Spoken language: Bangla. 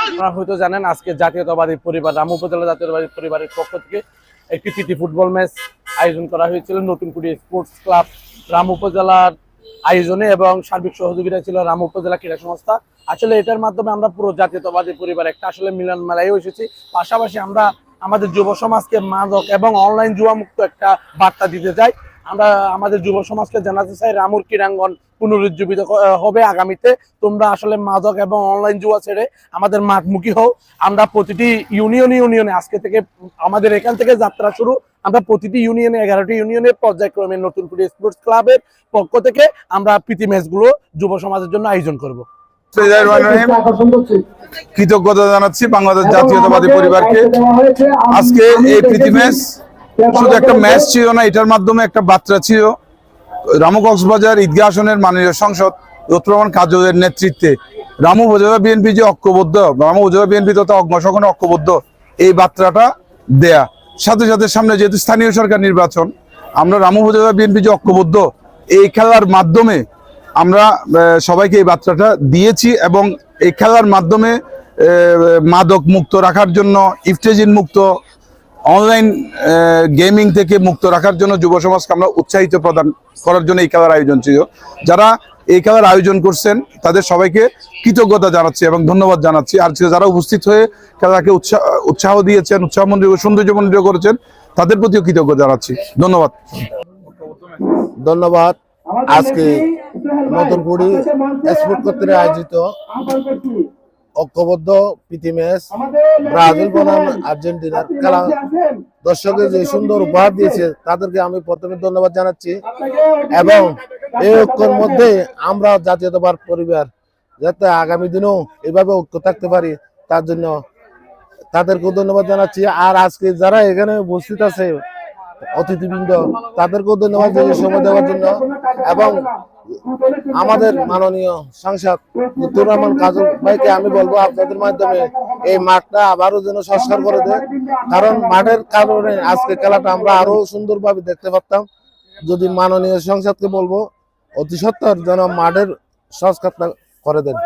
আপনারা হয়তো জানেন আজকে জাতীয়তাবাদী পরিবার রাম উপজেলা জাতীয়তাবাদী পরিবারের পক্ষ থেকে একটি প্রীতি ফুটবল ম্যাচ আয়োজন করা হয়েছিল নতুনকুড়ি স্পোর্টস ক্লাব রাম উপজেলার আয়োজনে এবং সার্বিক সহযোগিতা ছিল রাম উপজেলা ক্রীড়া সংস্থা। আসলে এটার মাধ্যমে আমরা পুরো জাতীয়তাবাদী পরিবার একটা আসলে মিলন মেলায় এসেছি। পাশাপাশি আমরা আমাদের যুব সমাজকে মাদক এবং অনলাইন জুয়া মুক্ত একটা বার্তা দিতে চাই। আমরা আমাদের যুব সমাজকে জানাতে চাই রামুর ক্রীড়াঙ্গন পুনরুজ্জীবিত হবে আগামীতে। তোমরা আসলে মাদক এবং অনলাইন জুয়া ছেড়ে আমাদের মাঠমুখী হও। আমরা প্রতিটি ইউনিয়নে আজকে থেকে আমাদের এখান থেকে যাত্রা শুরু। আমরা প্রতিটি ইউনিয়নে 11টি ইউনিয়নে পর্যায়ক্রমে নতুনকুড়ি স্পোর্টস ক্লাবের পক্ষ থেকে আমরা প্রীতি ম্যাচগুলো যুব সমাজের জন্য আয়োজন করব। কৃতজ্ঞতা জানাচ্ছি বাংলাদেশ জাতীয়তাবাদী পরিবারকে। আজকে এই প্রীতি ম্যাচ শুধু একটা ম্যাচ ছিল না, এটার মাধ্যমে একটা বার্তা ছিল। রামু কক্সবাজার ঈদগাহ আসনের মাননীয় সংসদ লুৎফর রহমান কাজলের নেতৃত্বে রামু উপজেলা বিএনপি যে ঐক্যবদ্ধ, রামু উপজেলা বিএনপি তথা অগ্রসরণে ঐক্যবদ্ধ, এই বার্তাটা দেয়া। সাথে সাথে সামনে যেহেতু স্থানীয় সরকার নির্বাচন, আমরা রামু উপজেলা বিএনপি যে ঐক্যবদ্ধ, এই খেলার মাধ্যমে আমরা সবাইকে এই বার্তাটা দিয়েছি এবং এই খেলার মাধ্যমে মাদক মুক্ত রাখার জন্য, ইফতেজিন মুক্ত, অনলাইন গেমিং থেকে মুক্ত রাখার জন্য যুব সমাজকে আমরা উৎসাহিত প্রদান করার জন্য এই খেলার আয়োজন ছিল। যারা এই খেলার আয়োজন করছেন তাদের সবাইকে কৃতজ্ঞতা জানাচ্ছি এবং ধন্যবাদ জানাচ্ছি। আর যারা উপস্থিত হয়ে খেলাকে উৎসাহ দিয়েছেন, সৌন্দর্যমণ্ডিত করেছেন, তাদের প্রতিও কৃতজ্ঞতা জানাচ্ছি। ধন্যবাদ। আজকে নতুনকুড়ি স্পোর্ট কর্তৃক আয়োজিত ঐক্যবদ্ধ প্রীতি ম্যাচ ব্রাজিল বনাম আর্জেন্টিনার খেলা দর্শকের যে সুন্দর উপহার দিয়েছে তাদেরকে আমি প্রথমে ধন্যবাদ জানাচ্ছি এবং এই ঐক্যের মধ্যে আমরা জাতীয়তাবাদ পরিবার যাতে আগামী দিনেও এভাবে ঐক্য থাকতে পারি তার জন্য তাদেরকেও ধন্যবাদ জানাচ্ছি। আর আজকে যারা এখানে উপস্থিত আছে অতিথিবৃন্দ তাদেরকেও ধন্যবাদ সময় দেওয়ার জন্য এবং আমাদের মাননীয় সাংসদ লুৎফর রহমান কাজল ভাইকে আমি বলবো আপনাদের মাধ্যমে এই মাঠটা আবারও যেন সংস্কার করে দেয়, কারণ মাঠের কারণে আজকে খেলাটা আমরা আরো সুন্দরভাবে দেখতে পারতাম। যদি মাননীয় সংসদকে বলবো অতি সত্বর যেন মাঠের সংস্কারটা করে দেন।